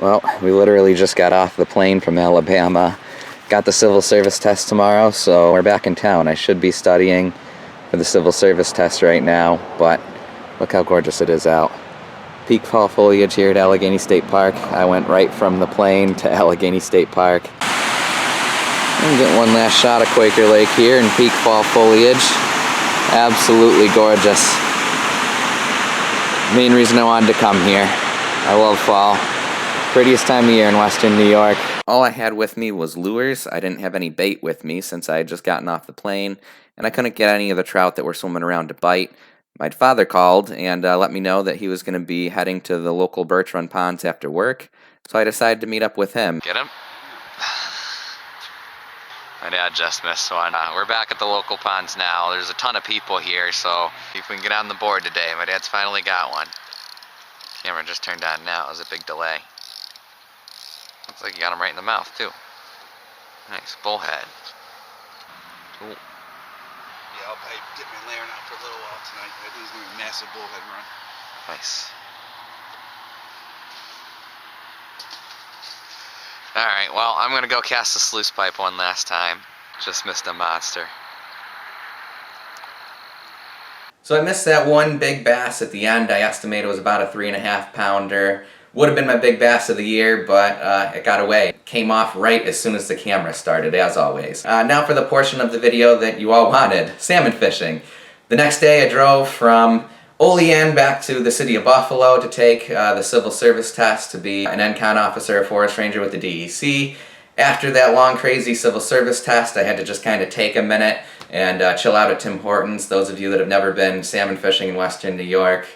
Well, we literally just got off the plane from Alabama. Got the civil service test tomorrow, so we're back in town. I should be studying for the civil service test right now, but look how gorgeous it is out. Peak fall foliage here at Allegany State Park. I went right from the plane to Allegany State Park. I'm getting one last shot of Quaker Lake here in peak fall foliage. Absolutely gorgeous. Main reason I wanted to come here. I love fall. Prettiest time of year in western New York. All I had with me was lures. I didn't have any bait with me since I had just gotten off the plane, and I couldn't get any of the trout that were swimming around to bite. My father called and let me know that he was going to be heading to the local Birch Run Ponds after work, so I decided to meet up with him. Get him? My dad just missed one. We're back at the local ponds now. There's a ton of people here, so if we can get on the board today. My dad's finally got one. Camera just turned on now. It was a big delay. Looks like you got him right in the mouth, too. Nice. Bullhead. Cool. Yeah, I'll probably get my layering out for a little while tonight. I think it's going to be a massive bullhead run. Nice. Alright, well, I'm going to go cast the sluice pipe one last time. Just missed a monster. So I missed that one big bass at the end. I estimate it was about a 3.5 pounder. Would have been my big bass of the year, but it got away. It came off right as soon as the camera started, as always. Now for the portion of the video that you all wanted, salmon fishing. The next day I drove from Olean back to the city of Buffalo to take the civil service test to be an NCON officer, a forest ranger with the DEC. After that long, crazy civil service test, I had to just kind of take a minute and chill out at Tim Hortons. Those of you that have never been salmon fishing in western New York,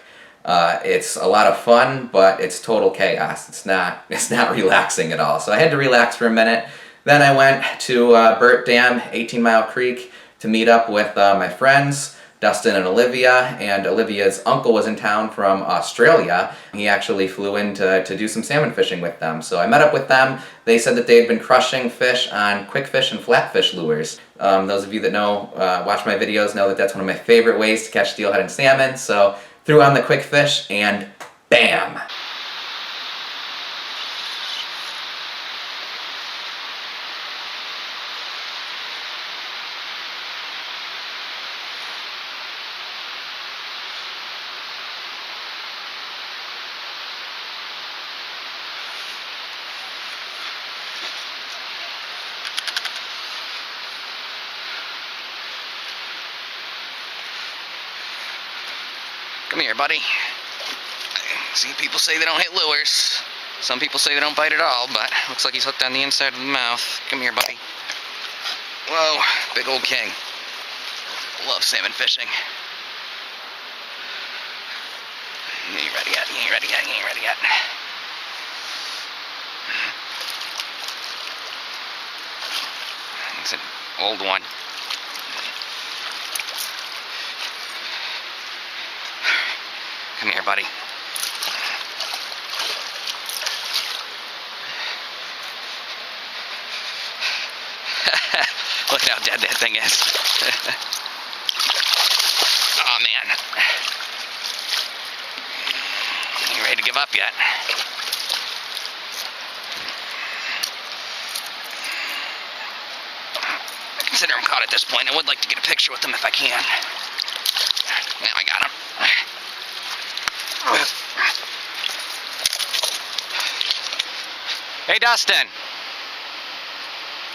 it's a lot of fun, but it's total chaos. It's not relaxing at all. So I had to relax for a minute. Then I went to Burt Dam, 18 Mile Creek, to meet up with my friends, Dustin and Olivia, and Olivia's uncle was in town from Australia. He actually flew in to do some salmon fishing with them. So I met up with them. They said that they had been crushing fish on kwikfish and flatfish lures. Those of you that know, watch my videos know that that's one of my favorite ways to catch steelhead and salmon. So threw on the kwikfish and bam! Come here, buddy. See, people say they don't hit lures. Some people say they don't bite at all, but looks like he's hooked on the inside of the mouth. Come here, buddy. Whoa, big old king. Love salmon fishing. He ain't ready yet, he ain't ready yet, he ain't ready yet. It's an old one. Come here, buddy. Look at how dead that thing is. Oh, man. Ain't ready to give up yet. I consider him caught at this point. I would like to get a picture with him if I can. Now I got him. Hey, Dustin.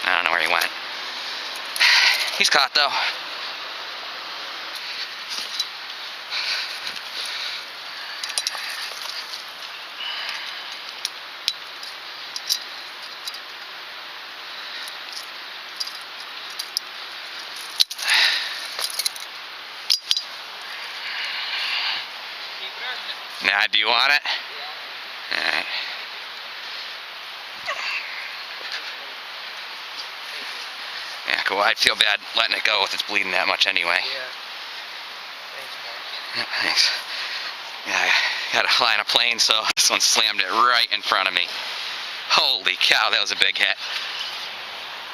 I don't know where he went. He's caught, though. Now, do you want it? Yeah. All right. Yeah, cool. I'd feel bad letting it go if it's bleeding that much anyway. Yeah. Thanks, Mark. Yeah, thanks. Yeah, I had to fly on a plane, so this one slammed it right in front of me. Holy cow, that was a big hit.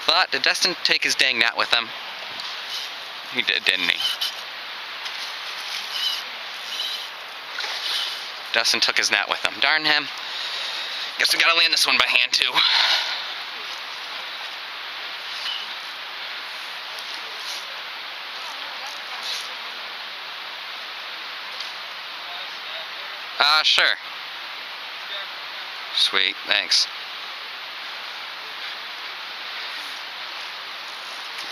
But did Dustin take his dang net with him? He did, didn't he? Dustin took his net with him. Darn him. Guess we gotta land this one by hand too. Sure. Sweet, thanks.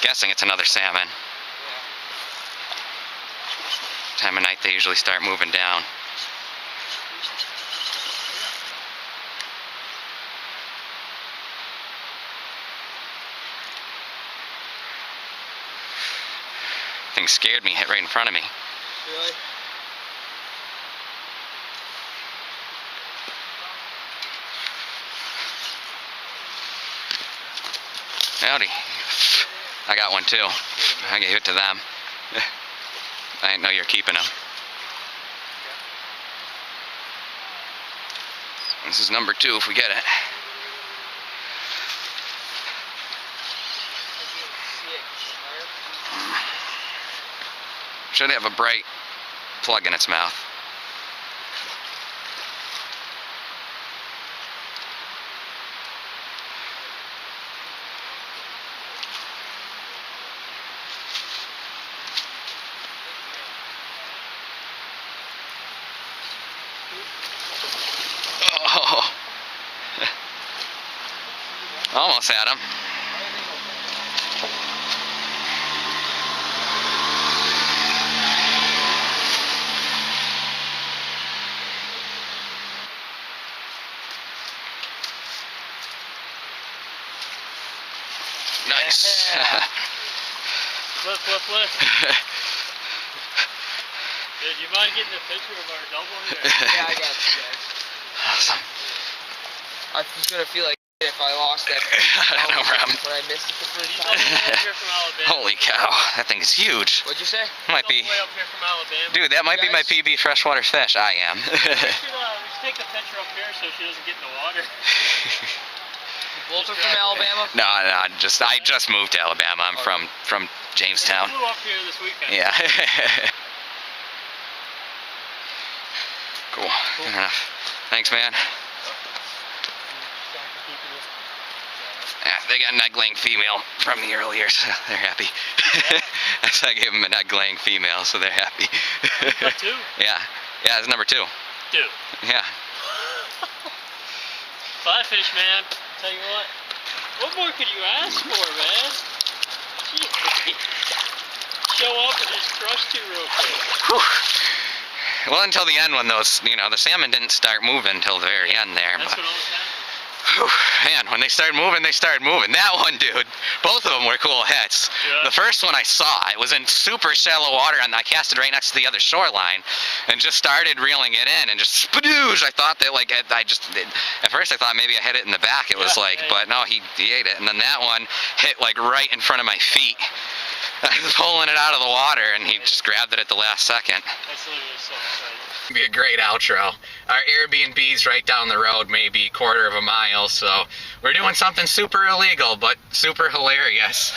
Guessing it's another salmon. Time of night they usually start moving down. Thing scared me, hit right in front of me. Really? Howdy. I got one too. I gave it to them. I didn't know you're keeping them. This is number 2 if we get it. Should have a bright plug in its mouth. Oh. Almost had him. Nice. Yeah. Flip, flip, flip. Dude, you mind getting a picture of our double here? Yeah, I got you guys. Awesome. I was gonna feel like if I lost that. No problem. When I missed it the first time. He's all the way up here from Alabama. Holy cow, that thing is huge. What'd you say? Might be. All the way up here from Alabama. Dude, that might be my PB freshwater fish. I am. We should take the picture up here so she doesn't get in the water. Both are from Alabama? No, I just moved to Alabama. I'm from Jamestown. We flew up here this weekend. Yeah. Cool. Good enough. Thanks, man. Yeah, they got an egg-laying female from the earlier, so they're happy. So I gave them an egg-laying female, so they're happy. Got 2? Yeah. Yeah, it's number 2. 2. Yeah. Flatfish, man. Tell you what more could you ask for, man? Jeez. Show up and just crush 2 real quick. Whew. Well, until the end when those, the salmon didn't start moving until the very end there. That's but, what always happens. whew, man, when they started moving, they started moving. That one, dude, both of them were cool hits. Yeah. The first one I saw, it was in super shallow water, and I cast it right next to the other shoreline, and just started reeling it in, and just spadoosh. I thought that, like, at first I thought maybe I hit it in the back. It was but no, he ate it. And then that one hit, like, right in front of my feet. I was pulling it out of the water, and he just grabbed it at the last second. That's literally so exciting. It'd be a great outro. Our Airbnb's right down the road, maybe a quarter of a mile, so we're doing something super illegal, but super hilarious.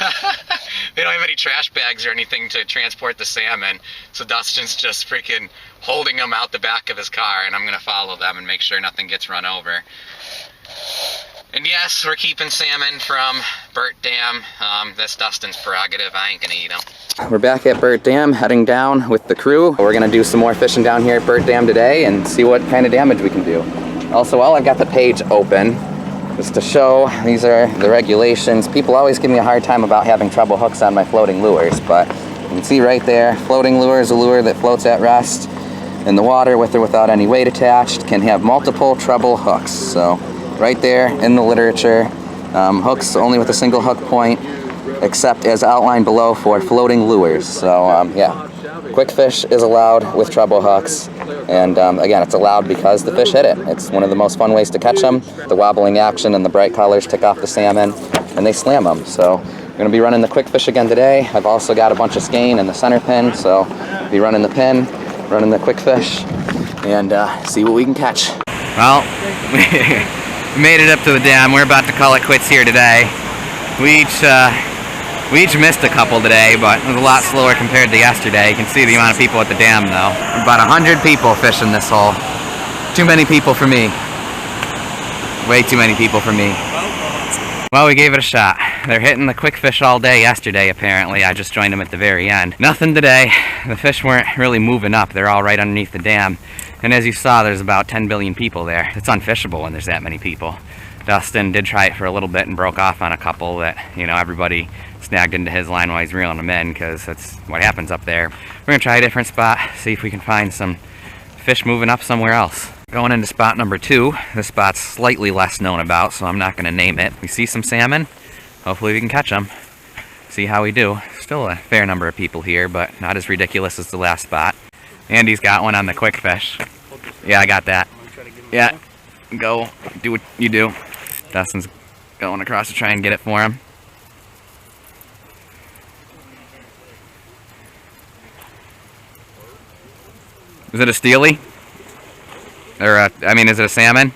They don't have any trash bags or anything to transport the salmon, so Dustin's just freaking holding them out the back of his car, and I'm gonna follow them and make sure nothing gets run over. And yes, we're keeping salmon from Burt Dam. That's Dustin's prerogative. I ain't gonna eat them. We're back at Burt Dam, heading down with the crew. We're gonna do some more fishing down here at Burt Dam today and see what kind of damage we can do. Also, while I've got the page open, just to show, these are the regulations. People always give me a hard time about having treble hooks on my floating lures, but you can see right there, floating lure is a lure that floats at rest in the water with or without any weight attached, can have multiple treble hooks. So right there in the literature, hooks only with a single hook point, except as outlined below for floating lures. So yeah, kwikfish is allowed with treble hooks, and again, it's allowed because the fish hit it. It's one of the most fun ways to catch them. The wobbling action and the bright colors tick off the salmon, and they slam them. So we're going to be running the kwikfish again today. I've also got a bunch of skein and the center pin, so be running the pin, running the kwikfish, and see what we can catch. Well, we made it up to the dam. We're about to call it quits here today. We each missed a couple today, but it was a lot slower compared to yesterday. You can see the amount of people at the dam though. About 100 people fishing this hole. Too many people for me. Way too many people for me. Well, we gave it a shot. They're hitting the kwikfish all day yesterday, apparently. I just joined them at the very end. Nothing today. The fish weren't really moving up. They're all right underneath the dam. And as you saw, there's about 10 billion people there. It's unfishable when there's that many people. Dustin did try it for a little bit and broke off on a couple that, you know, everybody snagged into his line while he's reeling them in, because that's what happens up there. We're gonna try a different spot, see if we can find some fish moving up somewhere else. Going into spot number 2. This spot's slightly less known about, so I'm not going to name it. We see some salmon. Hopefully we can catch them. See how we do. Still a fair number of people here, but not as ridiculous as the last spot. Andy's got one on the kwikfish. Yeah, I got that. Yeah, go do what you do. Dustin's going across to try and get it for him. Is it a steely? Or I mean, is it a salmon?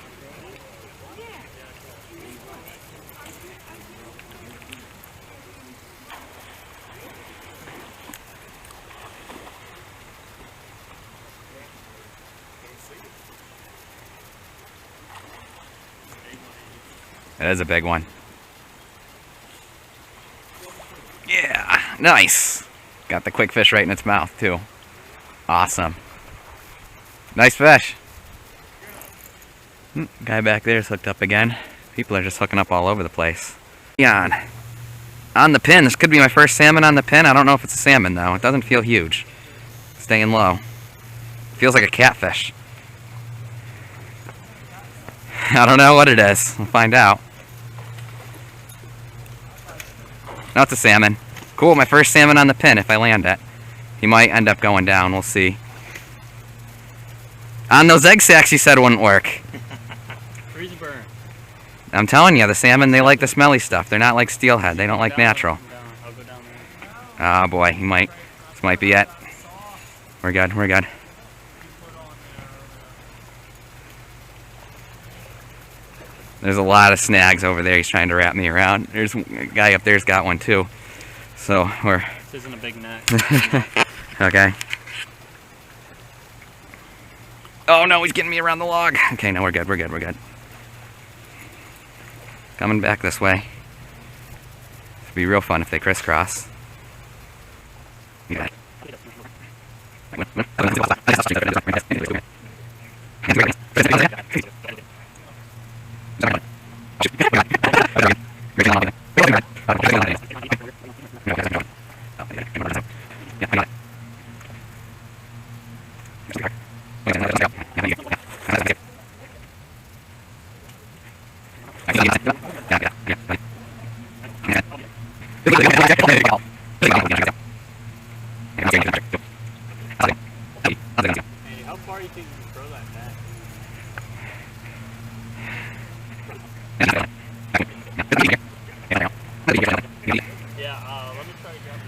It is a big one. Yeah, nice. Got the kwikfish right in its mouth too. Awesome. Nice fish. Guy back there is hooked up again. People are just hooking up all over the place. On the pin. This could be my first salmon on the pin. I don't know if it's a salmon though. It doesn't feel huge. Staying low. Feels like a catfish. I don't know what it is. We'll find out. No, it's a salmon. Cool, my first salmon on the pin if I land it. He might end up going down. We'll see. On those egg sacs you said wouldn't work. Freeze burn. I'm telling you, the salmon, they like the smelly stuff. They're not like steelhead. They don't like natural. I'll go down there. Oh boy, he might. This might be it. We're good, we're good. There's a lot of snags over there. He's trying to wrap me around. There's a guy up there's got one too. So we're... This isn't a big net. Okay. Oh no, he's getting me around the log. Okay, no, we're good, we're good, we're good. Coming back this way. It'd be real fun if they crisscross. Yeah. Hey, how far do you think you can throw that net? Yeah, let me try to grab this.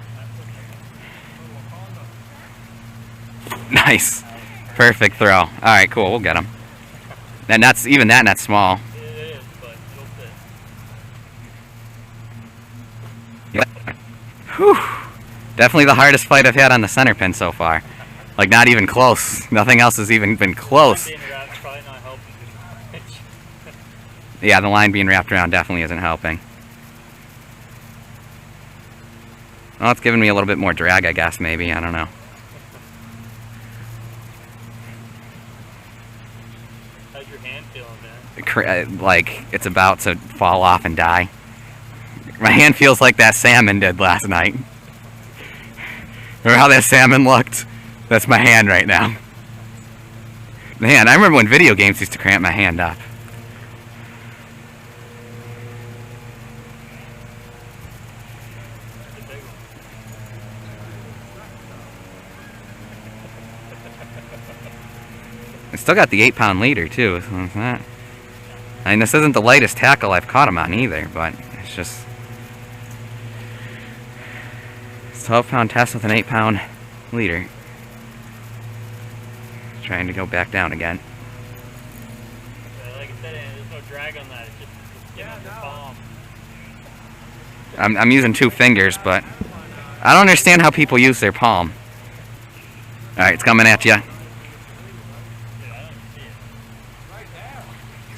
Nice. Perfect throw. Alright, cool, we'll get him. And that's, even that net's small. It is, but it'll fit. Whew. Definitely the hardest fight I've had on the centerpin so far. Like, not even close. Nothing else has even been close. Being wrapped probably not helping. Yeah, the line being wrapped around definitely isn't helping. Well, it's giving me a little bit more drag, I guess, maybe. I don't know. How's your hand feeling, man? Like, it's about to fall off and die. My hand feels like that salmon did last night. Remember how that salmon looked? That's my hand right now. Man, I remember when video games used to cramp my hand up. I still got the 8-pound leader too. So it's not, I mean, this isn't the lightest tackle I've caught him on either, but it's just 12-pound test with an 8-pound leader. Trying to go back down again. Like I said, there's no drag on that. It's just getting the palm. I'm using 2 fingers, but I don't understand how people use their palm. Alright, it's coming at you.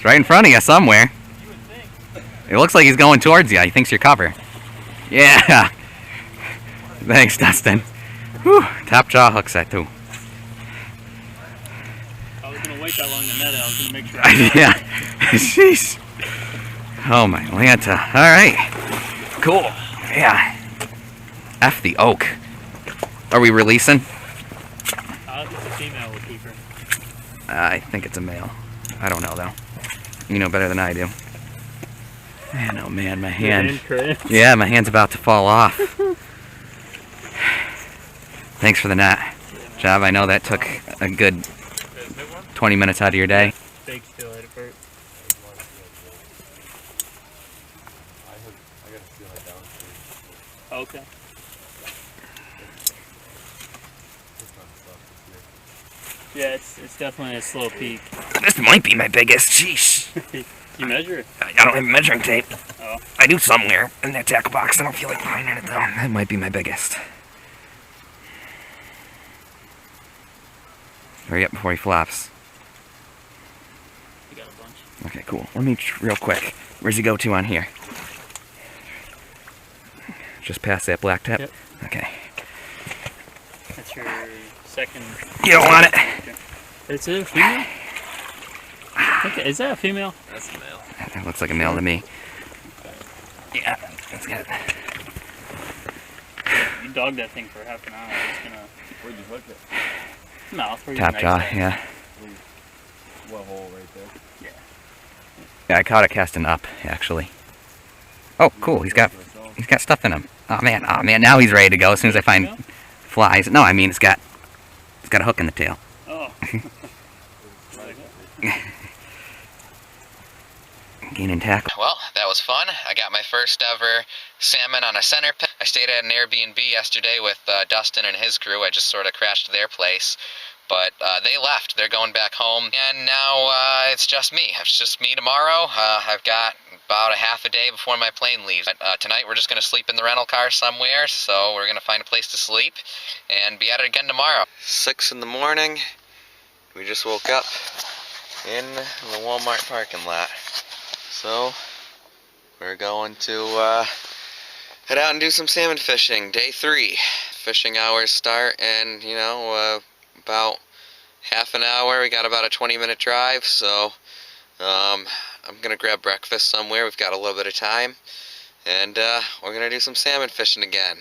It's right in front of you somewhere. You would think. It looks like he's going towards you. He thinks you're cover. Yeah. Thanks, Dustin. Whew. Top jaw hooks that too. I was gonna wait that long to net it. I was gonna make sure. Yeah. Jeez. Oh my Lanta. Alright. Cool. Yeah. F the oak. Are we releasing? It's a female will keep her. I think it's a male. I don't know though. You know better than I do. Man, oh man, my hand. Yeah, my hand's about to fall off. Thanks for the net. Job, I know that took a good 20 minutes out of your day. Big still at it, Burt. Okay. Yeah, it's definitely a slow peak. This might be my biggest. Sheesh. You measure it? I don't have measuring tape. Oh. I do somewhere in that tackle box. I don't feel like finding it though. That might be my biggest. Hurry up before he flops. You got a bunch. Okay, cool. Let me real quick. Where's he go to on here? Just past that black tip? Yep. Okay. That's your second. You don't want it? Okay. It's a female? Okay, is that a female? That's a male. That looks like a male to me. Yeah, that's good. You dogged that thing for half an hour. It's gonna. Where'd you hook it? Mouth. Where Top jaw, yeah. Well, hole right there. Yeah, I caught it casting up, actually. Oh, cool. He's got stuff in him. Oh man, now he's ready to go as soon as I find flies. No, I mean it's got a hook in the tail. Oh. Gaining tackle. Well, that was fun. I got my first ever salmon on a centerpin. I stayed at an Airbnb yesterday with Dustin and his crew. I just sort of crashed to their place. But they left. They're going back home. And now it's just me. It's just me tomorrow. I've got about a half a day before my plane leaves. Tonight we're just going to sleep in the rental car somewhere. So we're going to find a place to sleep and be at it again tomorrow. 6 in the morning. We just woke up in the Walmart parking lot. So we're going to head out and do some salmon fishing. Day 3. Fishing hours start in, about half an hour. We got about a 20-minute drive, so I'm gonna grab breakfast somewhere. We've got a little bit of time, and we're gonna do some salmon fishing again.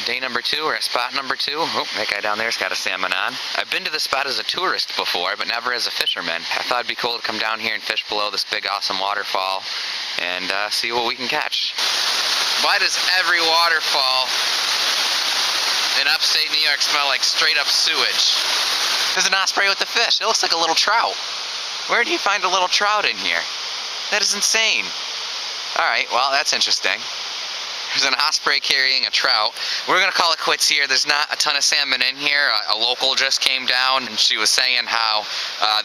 Day number 2, or spot number 2. Oh, that guy down there's got a salmon on. I've been to this spot as a tourist before, but never as a fisherman. I thought it'd be cool to come down here and fish below this big awesome waterfall and see what we can catch. Why does every waterfall in upstate New York smell like straight up sewage? There's an osprey with the fish. It looks like a little trout. Where do you find a little trout in here? That is insane. Alright, well, that's interesting. There's an osprey carrying a trout. We're going to call it quits here. There's not a ton of salmon in here. A local just came down and she was saying how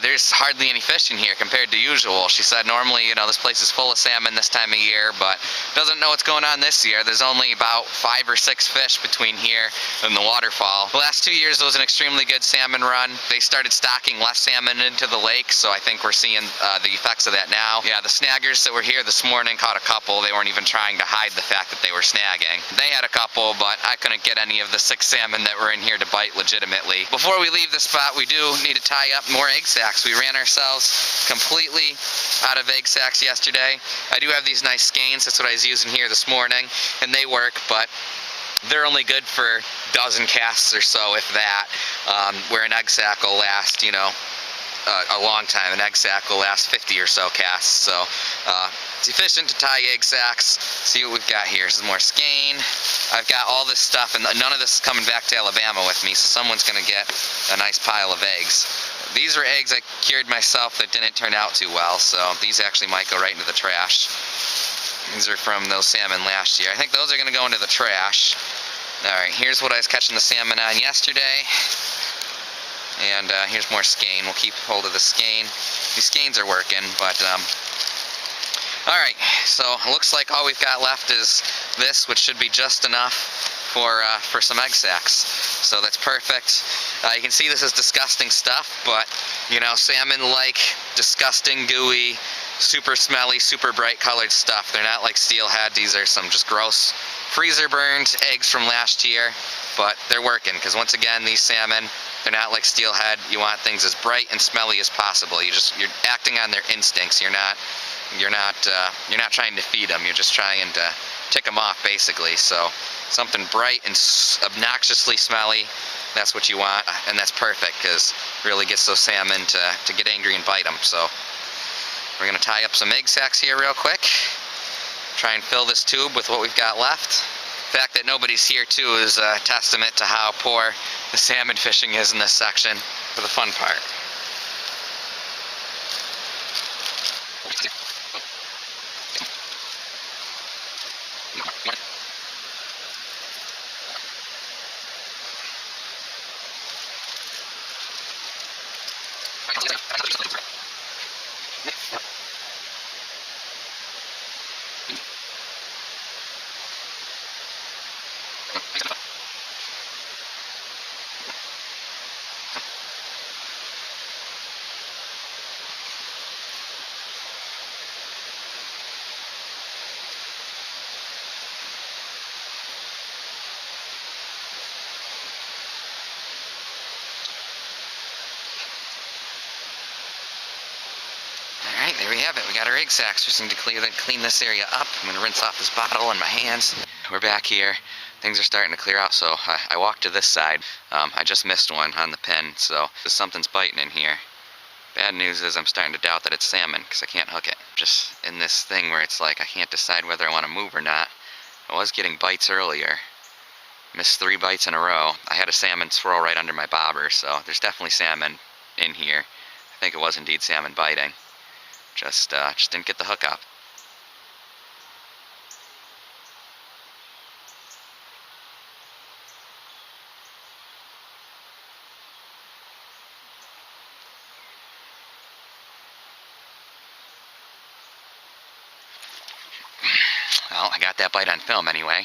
there's hardly any fish in here compared to usual. She said normally, this place is full of salmon this time of year, but doesn't know what's going on this year. There's only about 5 or 6 fish between here and the waterfall. The last 2 years, it was an extremely good salmon run. They started stocking less salmon into the lake, so I think we're seeing the effects of that now. Yeah, the snaggers that were here this morning caught a couple. They weren't even trying to hide the fact that they were snagging. They had a couple, but I couldn't get any of the 6 salmon that were in here to bite legitimately. Before we leave the spot, we do need to tie up more egg sacs. We ran ourselves completely out of egg sacs yesterday. I do have these nice skeins. That's what I was using here this morning, and they work, but they're only good for a dozen casts or so, if that, where an egg sac will last, a long time. An egg sac will last 50 or so casts, so it's efficient to tie egg sacs. See what we've got here. This is more skein. I've got all this stuff, and none of this is coming back to Alabama with me, so someone's going to get a nice pile of eggs. These are eggs I cured myself that didn't turn out too well, so these actually might go right into the trash. These are from those salmon last year. I think those are going to go into the trash. Alright, here's what I was catching the salmon on yesterday. And here's more skein. We'll keep hold of the skein. These skeins are working, but alright, so it looks like all we've got left is this, which should be just enough for some egg sacs. So that's perfect. You can see this is disgusting stuff, but you know, salmon like disgusting, gooey, super smelly, super bright colored stuff. They're not like steelhead. These are some just gross freezer burned eggs from last year, but they're working because once again, these salmon, they're not like steelhead. You want things as bright and smelly as possible. You're acting on their instincts. You're not trying to feed them. You're just trying to tick them off, basically. So something bright and obnoxiously smelly, that's what you want, and that's perfect because it really gets those salmon to get angry and bite them. So we're gonna tie up some egg sacs here real quick. Try and fill this tube with what we've got left. The fact that nobody's here too is a testament to how poor the salmon fishing is in this section for the fun part. Alright, there we have it. We got our egg sacs. Just need to clean this area up. I'm going to rinse off this bottle and my hands. We're back here. Things are starting to clear out, so I walked to this side. I just missed one on the pin, so something's biting in here. Bad news is I'm starting to doubt that it's salmon because I can't hook it. Just in this thing where it's like I can't decide whether I want to move or not. I was getting bites earlier. Missed 3 bites in a row. I had a salmon swirl right under my bobber, so there's definitely salmon in here. I think it was indeed salmon biting. Just didn't get the hook up. Well, I got that bite on film anyway.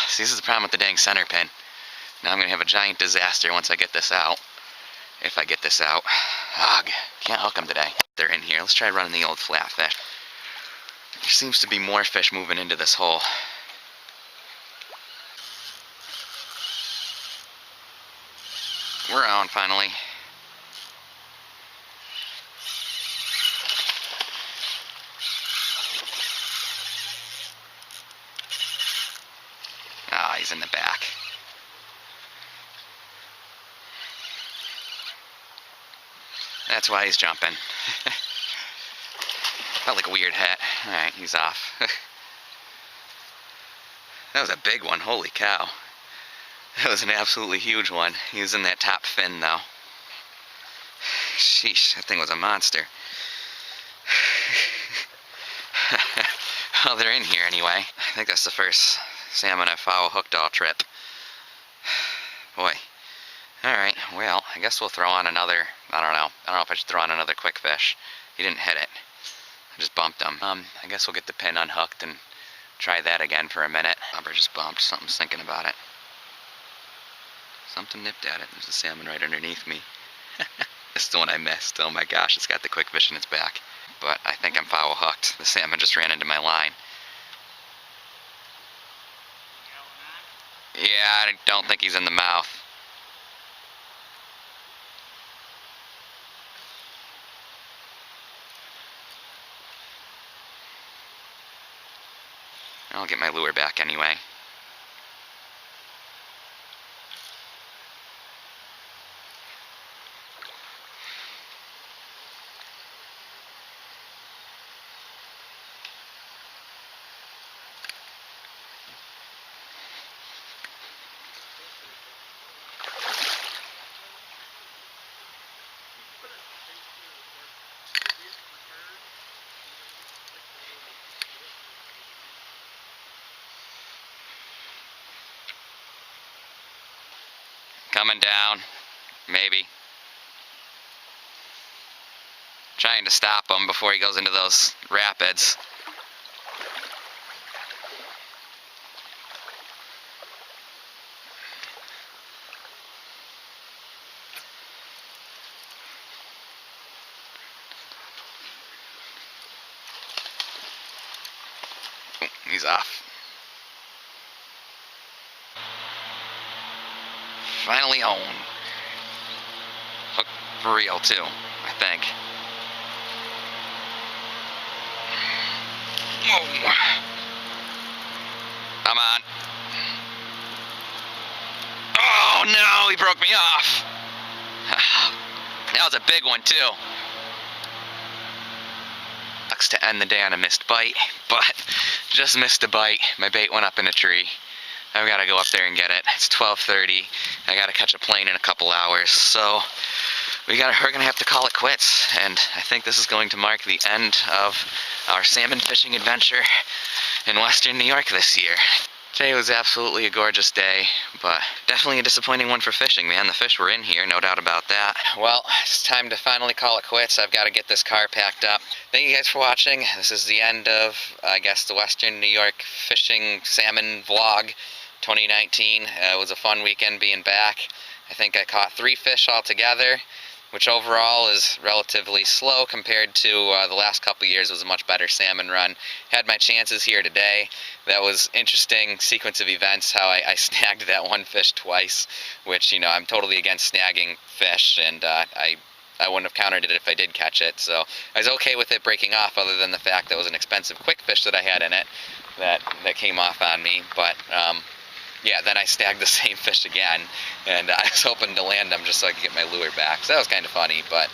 See, this is the problem with the dang center pin. Now I'm going to have a giant disaster once I get this out. If I get this out. Ugh, can't hook them today. They're in here. Let's try running the old flatfish. There seems to be more fish moving into this hole. We're on finally. Ah, he's in the back. That's why he's jumping. Felt like a weird hat. Alright, he's off. That was a big one, holy cow. That was an absolutely huge one. He was in that top fin though. Sheesh, that thing was a monster. Well, they're in here anyway. I think that's the first salmon I've foul hooked all trip. Boy. Alright, well, I guess we'll throw on another, I don't know if I should throw on another kwikfish. He didn't hit it. I just bumped him. I guess we'll get the pin unhooked and try that again for a minute. Bobber just bumped, something's thinking about it. Something nipped at it. There's a salmon right underneath me. This is the one I missed. Oh my gosh, it's got the kwikfish in its back. But I think I'm foul hooked. The salmon just ran into my line. Yeah, I don't think he's in the mouth. I'll get my lure back anyway. Coming down, maybe. Trying to stop him before he goes into those rapids. He's off. Finally home. Hook for real too, I think. Whoa. Come on. Oh no, he broke me off. That was a big one too. Sucks to end the day on a missed bite, but just missed a bite. My bait went up in a tree. I've got to go up there and get it. It's 12:30. I got to catch a plane in a couple hours, so we're gonna have to call it quits. And I think this is going to mark the end of our salmon fishing adventure in Western New York this year. Today was absolutely a gorgeous day, but definitely a disappointing one for fishing, man. The fish were in here, no doubt about that. Well, it's time to finally call it quits. I've got to get this car packed up. Thank you guys for watching. This is the end of, I guess, the Western New York fishing salmon vlog 2019. It was a fun weekend being back. I think I caught 3 fish altogether, which overall is relatively slow compared to the last couple years. It was a much better salmon run. Had my chances here today. That was interesting sequence of events, how I snagged that one fish twice, which, you know, I'm totally against snagging fish, and I wouldn't have countered it if I did catch it, so I was okay with it breaking off, other than the fact that it was an expensive kwikfish that I had in it that came off on me. But yeah, then I snagged the same fish again, and I was hoping to land them just so I could get my lure back. So that was kind of funny, but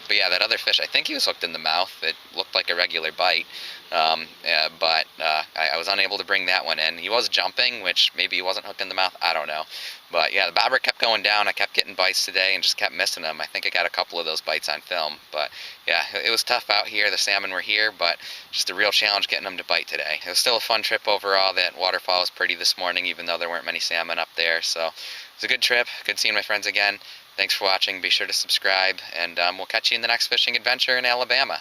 yeah, that other fish, I think he was hooked in the mouth. It looked like a regular bite, but I was unable to bring that one in. He was jumping, which maybe he wasn't hooked in the mouth, I don't know. But yeah, the bobber kept going down. I kept getting bites today and just kept missing them. I think I got a couple of those bites on film. But yeah, it was tough out here. The salmon were here, but just a real challenge getting them to bite today. It was still a fun trip overall. That waterfall was pretty this morning, even though there weren't many salmon up there. So it was a good trip. Good seeing my friends again. Thanks for watching. Be sure to subscribe, and we'll catch you in the next fishing adventure in Alabama.